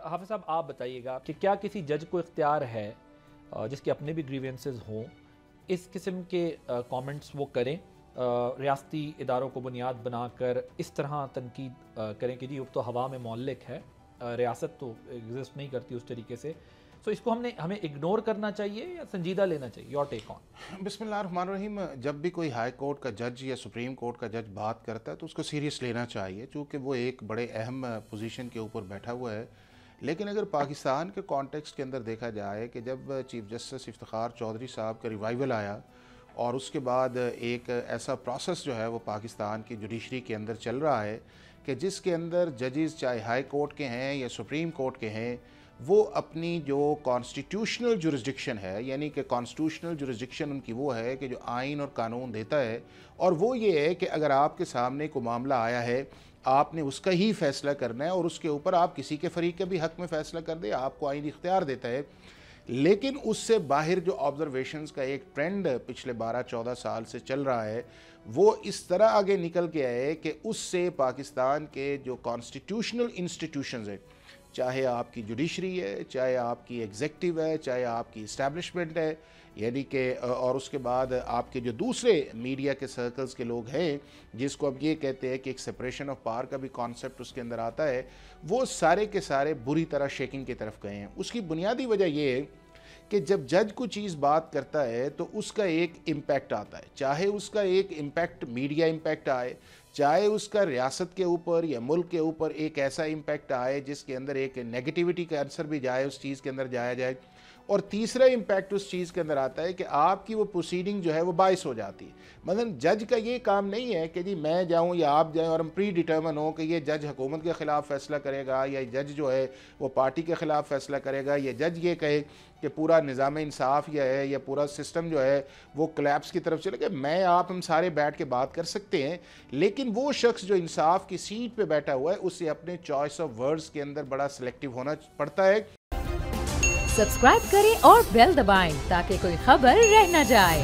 حافظ صاحب آپ بتائیے گا کہ کیا کسی جج کو اختیار ہے جس کے اپنے بھی گریوینسز ہوں اس قسم کے کامنٹس وہ کریں، ریاستی اداروں کو بنیاد بنا کر اس طرح تنقید کریں کہ جی اب تو ہوا میں معلق ہے، ریاست تو ایگزسٹ نہیں کرتی اس طریقے سے، تو اس کو ہمیں اگنور کرنا چاہیے یا سنجیدہ لینا چاہیے؟ یور ٹیک آن۔ بسم اللہ الرحمن الرحیم۔ جب بھی کوئی ہائی کورٹ کا جج یا سپریم کورٹ کا جج بات کرتا ہے تو اس کو سیریس لینا چاہیے، چونکہ وہ ایک بڑے اہم پوزیشن کے اوپر بیٹھا ہوا ہے۔ لیکن اگر پاکستان کے کانٹیکسٹ کے اندر دیکھا جائے کہ جب چیف جسٹس افتخار چودھری صاحب کا ریوائول آیا اور اس کے بعد ایک ایسا پروسیس جو ہے وہ پاکستان کی جوڈیشری کے اندر چل رہا ہے کہ جس کے اندر ججز چاہے ہائی کورٹ کے ہیں یا سپریم کورٹ کے ہیں، وہ اپنی جو کانسٹیٹیوشنل جورسڈکشن ہے، یعنی کہ کانسٹیٹیوشنل جورسڈکشن ان کی وہ ہے کہ جو آئین اور قانون دیتا ہے، اور وہ یہ ہے کہ اگر آپ کے سامنے کوئی معاملہ آیا ہے آپ نے اس کا ہی فیصلہ کرنا ہے، اور اس کے اوپر آپ کسی کے فریق کے بھی حق میں فیصلہ کر دیں، آپ کو آئین اختیار دیتا ہے۔ لیکن اس سے باہر جو آبزرویشنز کا ایک ٹرینڈ پچھلے 12-14 سال سے چل رہا ہے، وہ اس طرح آگے نکل کے آئے کہ اس سے پاکستان کے جو کانسٹیٹیوشنل انسٹیٹیوشنز ہیں، چاہے آپ کی جوڈیشری ہے، چاہے آپ کی ایگزیکٹیو ہے، چاہے آپ کی اسٹیبلشمنٹ ہے، یعنی کہ اور اس کے بعد آپ کے جو دوسرے میڈیا کے سرکلز کے لوگ ہیں، جس کو اب یہ کہتے ہیں کہ ایک سپریشن آف پاور کا بھی کانسیپٹ اس کے اندر آتا ہے، وہ سارے کے سارے بری طرح شیکنگ کی طرف گئے ہیں۔ اس کی بنیادی وجہ یہ ہے کہ جب جج کو چیز بات کرتا ہے تو اس کا ایک امپیکٹ آتا ہے، چاہے اس کا ایک امپیکٹ میڈیا امپیکٹ آئے، چاہے اس کا ریاست کے اوپر یا ملک کے اوپر ایک ایسا امپیکٹ آئے جس کے اندر ایک نیگیٹیوٹی کا عنصر بھی جائے، اس چیز کے اندر جایا جائے، اور تیسرا امپیکٹ اس چیز کے اندر آتا ہے کہ آپ کی وہ پروسیڈنگ جو ہے وہ باعث ہو جاتی ہے۔ مثلا جج کا یہ کام نہیں ہے کہ جی میں جاؤں یا آپ جائیں اور ہم پری ڈیٹرمن ہوں کہ یہ جج حکومت کے خلاف فیصلہ کرے گا، یا جج جو ہے وہ پارٹی کے خلاف فیصلہ کرے گا، یا جج یہ کہے کہ پورا نظام انصاف یا پورا سسٹم جو ہے وہ کلیپس کی طرف چلے گا۔ میں آپ ہم سارے بیٹھ کے بات کر سکتے ہیں، لیکن وہ شخص جو انصاف کی سیٹ پہ بیٹھا ہوا ہے اسے اپنے چوائس آف ورڈز کے اندر بڑا سلیکٹیو ہونا پڑتا ہے۔ سبسکرائب کریں اور بیل دبائیں تاکہ کوئی خبر رہ نہ جائے۔